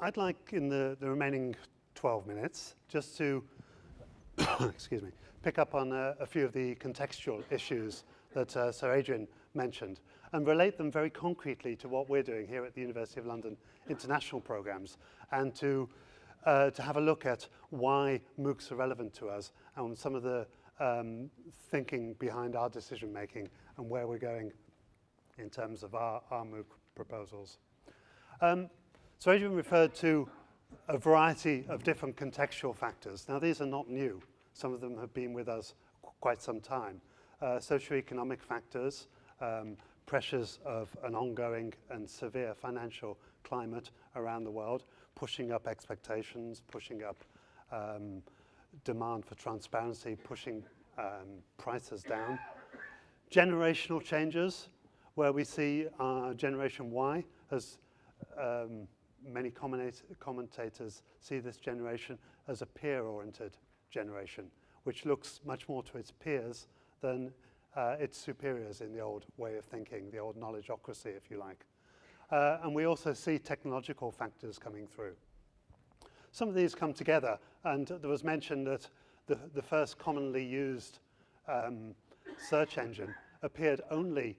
I'd like, in the remaining 12 minutes, just to excuse me, pick up on a few of the contextual issues that Sir Adrian mentioned and relate them very concretely to what we're doing here at the University of London International Programmes, and to have a look at why MOOCs are relevant to us and some of the thinking behind our decision making and where we're going in terms of our MOOC proposals. So Adrian referred to a variety of different contextual factors. Now, these are not new. Some of them have been with us quite some time. Socioeconomic factors, pressures of an ongoing and severe financial climate around the world, pushing up expectations, pushing up demand for transparency, pushing prices down. Generational changes, where we see Generation Y as many commentators see this generation as a peer-oriented generation, which looks much more to its peers than its superiors in the old way of thinking, the old knowledgeocracy, if you like. And we also see technological factors coming through. Some of these come together, and there was mention that the first commonly used search engine appeared only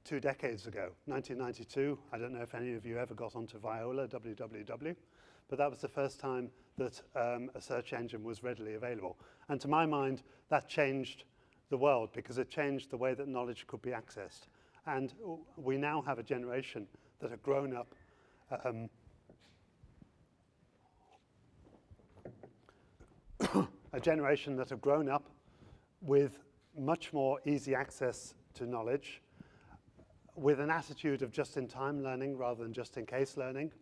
2 decades ago, 1992. I don't know if any of you ever got onto Viola, www, but that was the first time that a search engine was readily available. And to my mind, that changed the world because it changed the way that knowledge could be accessed. And we now have a generation that have grown up with much more easy access to knowledge, with an attitude of just-in-time learning rather than just-in-case learning,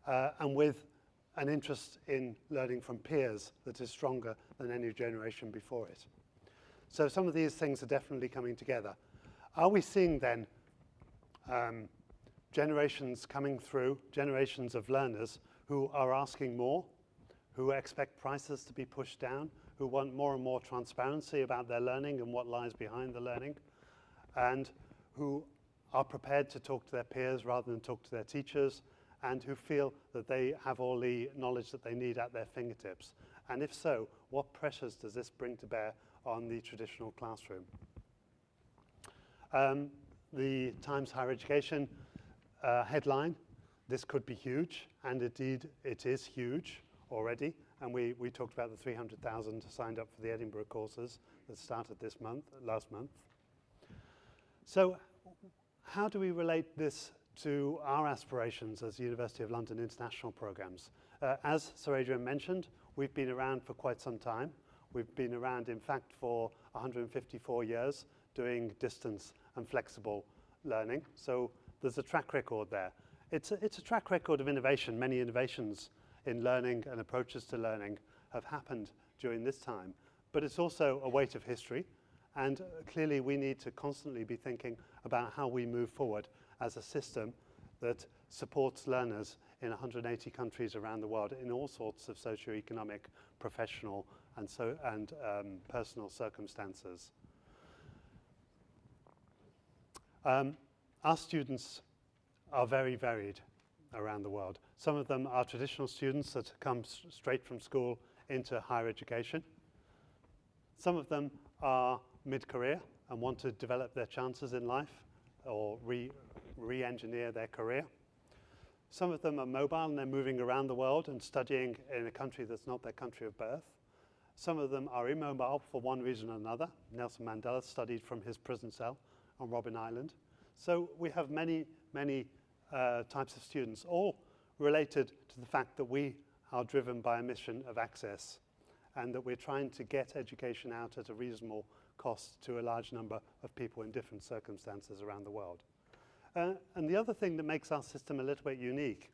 and with an interest in learning from peers that is stronger than any generation before it. So some of these things are definitely coming together. Are we seeing then generations coming through, generations of learners who are asking more, who expect prices to be pushed down, who want more and more transparency about their learning and what lies behind the learning, and who are prepared to talk to their peers rather than talk to their teachers, and who feel that they have all the knowledge that they need at their fingertips? And if so, what pressures does this bring to bear on the traditional classroom? The Times Higher Education headline, this could be huge, and indeed it is huge already. And we talked about the 300,000 signed up for the Edinburgh courses that started last month. So how do we relate this to our aspirations as University of London International Programmes? As Sir Adrian mentioned, we've been around for quite some time. We've been around, in fact, for 154 years doing distance and flexible learning. So there's a track record there. It's a track record of innovation. Many innovations in learning and approaches to learning have happened during this time. But it's also a weight of history. And clearly, we need to constantly be thinking about how we move forward as a system that supports learners in 180 countries around the world in all sorts of socioeconomic, professional, and personal circumstances. Our students are very varied around the world. Some of them are traditional students that come straight from school into higher education. Some of them are mid-career and want to develop their chances in life or re-engineer their career. Some of them are mobile and they're moving around the world and studying in a country that's not their country of birth. Some of them are immobile for one reason or another. Nelson Mandela studied from his prison cell on Robben Island. So we have many types of students, all related to the fact that we are driven by a mission of access and that we're trying to get education out at a reasonable cost to a large number of people in different circumstances around the world. And the other thing that makes our system a little bit unique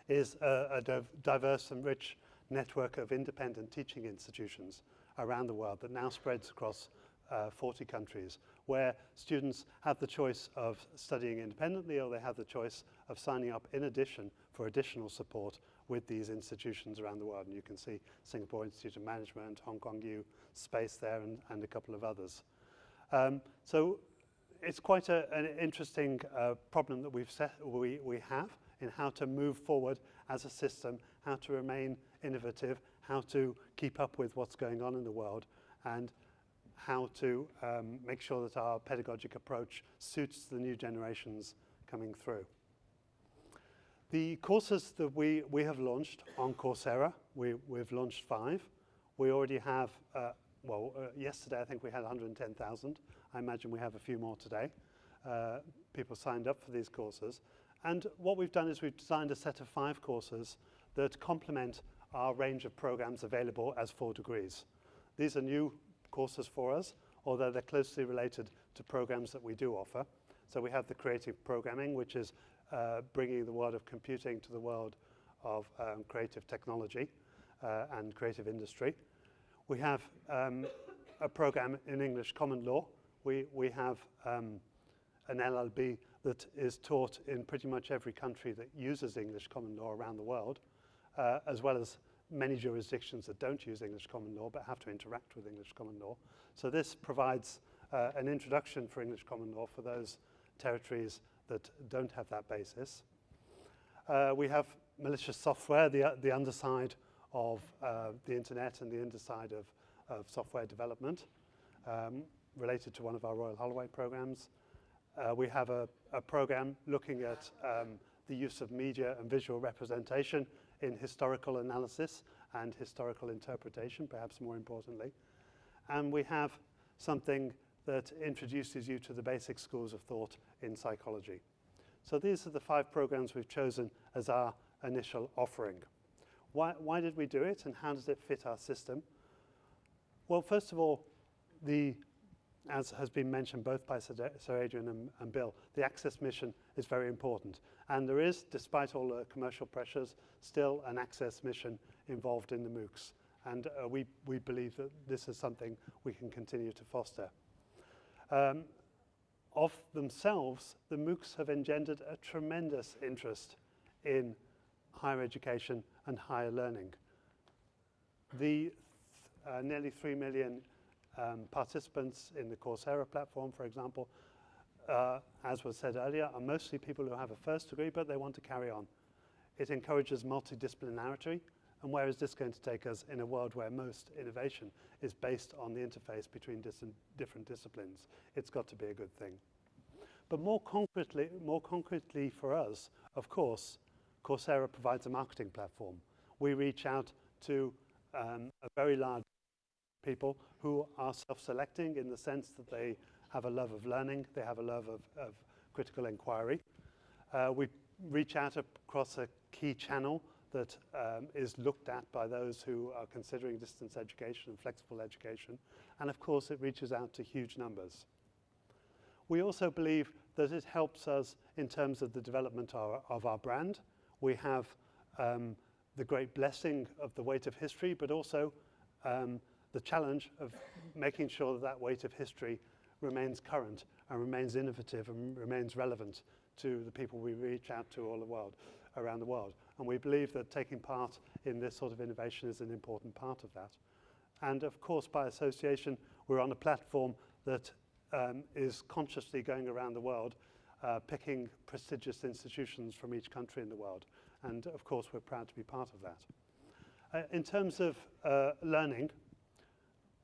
is a diverse and rich network of independent teaching institutions around the world that now spreads across 40 countries, where students have the choice of studying independently, or they have the choice of signing up in addition for additional support with these institutions around the world. And you can see Singapore Institute of Management, Hong Kong U Space there, and a couple of others. So it's quite an interesting problem that we have in how to move forward as a system, how to remain innovative, how to keep up with what's going on in the world, and how to make sure that our pedagogic approach suits the new generations coming through. The courses that we have launched on Coursera, we've launched 5. We already have, yesterday I think we had 110,000. I imagine we have a few more today. People signed up for these courses. And what we've done is we've designed a set of 5 courses that complement our range of programs available as 4 degrees. These are new courses for us, although they're closely related to programs that we do offer. So we have the creative programming, which is bringing the world of computing to the world of creative technology and creative industry. We have a program in English common law. We have an LLB that is taught in pretty much every country that uses English common law around the world, as well as many jurisdictions that don't use English common law but have to interact with English common law. So this provides an introduction for English common law for those territories that don't have that basis. We have malicious software, the underside of the internet and the underside of software development, related to one of our Royal Holloway programs. We have a program looking at the use of media and visual representation in historical analysis and historical interpretation, perhaps more importantly. And we have something that introduces you to the basic schools of thought in psychology. So these are the 5 programs we've chosen as our initial offering. Why did we do it, and how does it fit our system? Well, first of all, as has been mentioned both by Sir Adrian and Bill, the access mission is very important. And there is, despite all the commercial pressures, still an access mission involved in the MOOCs. And we believe that this is something we can continue to foster. Of themselves, the MOOCs have engendered a tremendous interest in higher education and higher learning. The nearly 3 million participants in the Coursera platform, for example, as was said earlier, are mostly people who have a first degree, but they want to carry on. It encourages multidisciplinarity, and where is this going to take us in a world where most innovation is based on the interface between different disciplines? It's got to be a good thing. But more concretely for us, of course, Coursera provides a marketing platform. We reach out to a very large people who are self-selecting in the sense that they have a love of learning, they have a love of critical inquiry. We reach out across a key channel that is looked at by those who are considering distance education and flexible education. And of course, it reaches out to huge numbers. We also believe that it helps us in terms of the development of our brand. We have the great blessing of the weight of history, but also the challenge of making sure that that weight of history remains current and remains innovative and remains relevant to the people we reach out to around the world. And we believe that taking part in this sort of innovation is an important part of that. And of course, by association, we're on a platform that is consciously going around the world, picking prestigious institutions from each country in the world. And of course, we're proud to be part of that. In terms of learning,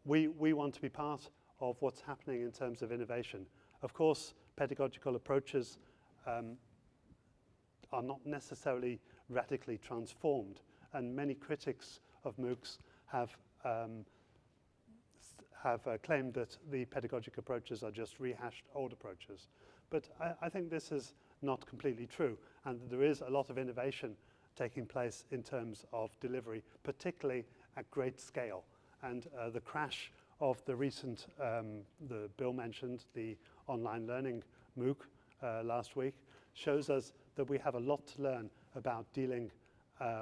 we want to be part of what's happening in terms of innovation. Of course, pedagogical approaches are not necessarily radically transformed, and many critics of MOOCs have claimed that the pedagogic approaches are just rehashed old approaches. But I think this is not completely true, and there is a lot of innovation taking place in terms of delivery, particularly at great scale. And the crash of the recent, the Bill mentioned, the online learning MOOC last week, shows us that we have a lot to learn about dealing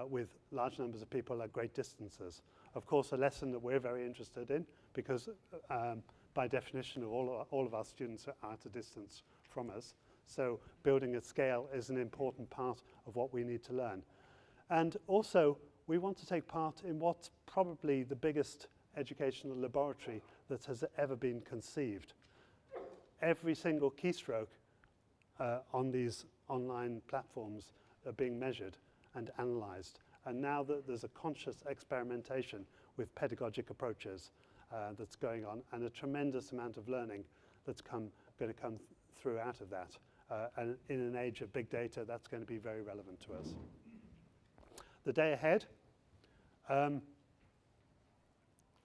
with large numbers of people at great distances. Of course, a lesson that we're very interested in, because by definition, all of our students are at a distance from us. So building at scale is an important part of what we need to learn. And also, we want to take part in what's probably the biggest educational laboratory that has ever been conceived. Every single keystroke on these online platforms are being measured and analysed. And now that there's a conscious experimentation with pedagogic approaches that's going on, and a tremendous amount of learning that's going to come through out of that. And in an age of big data, that's going to be very relevant to us. The day ahead,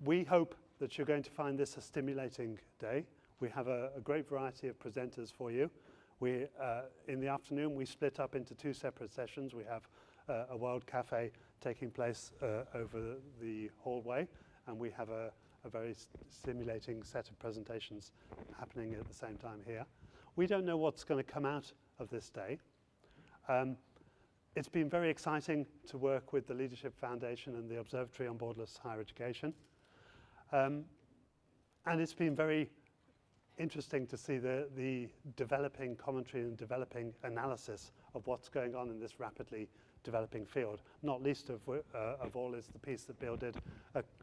we hope that you're going to find this a stimulating day. We have a great variety of presenters for you. In the afternoon, we split up into 2 separate sessions. We have a World Cafe taking place over the hallway, and we have a very stimulating set of presentations happening at the same time here. We don't know what's going to come out of this day. It's been very exciting to work with the Leadership Foundation and the Observatory on Borderless Higher Education. And it's been very interesting to see the developing commentary and developing analysis of what's going on in this rapidly developing field. Not least of all is the piece that Bill did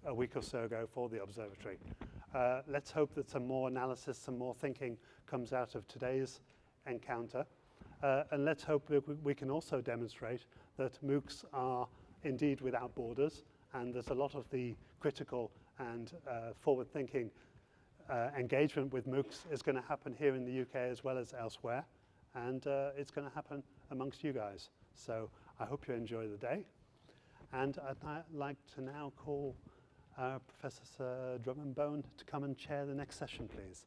a week or so ago for the observatory. Let's hope that some more analysis, some more thinking comes out of today's encounter. And let's hope that we can also demonstrate that MOOCs are indeed without borders, and that a lot of the critical and forward-thinking engagement with MOOCs is going to happen here in the UK as well as elsewhere, and it's going to happen amongst you guys. So I hope you enjoy the day, and I'd like to now call Professor Sir Drummond Bone to come and chair the next session, please.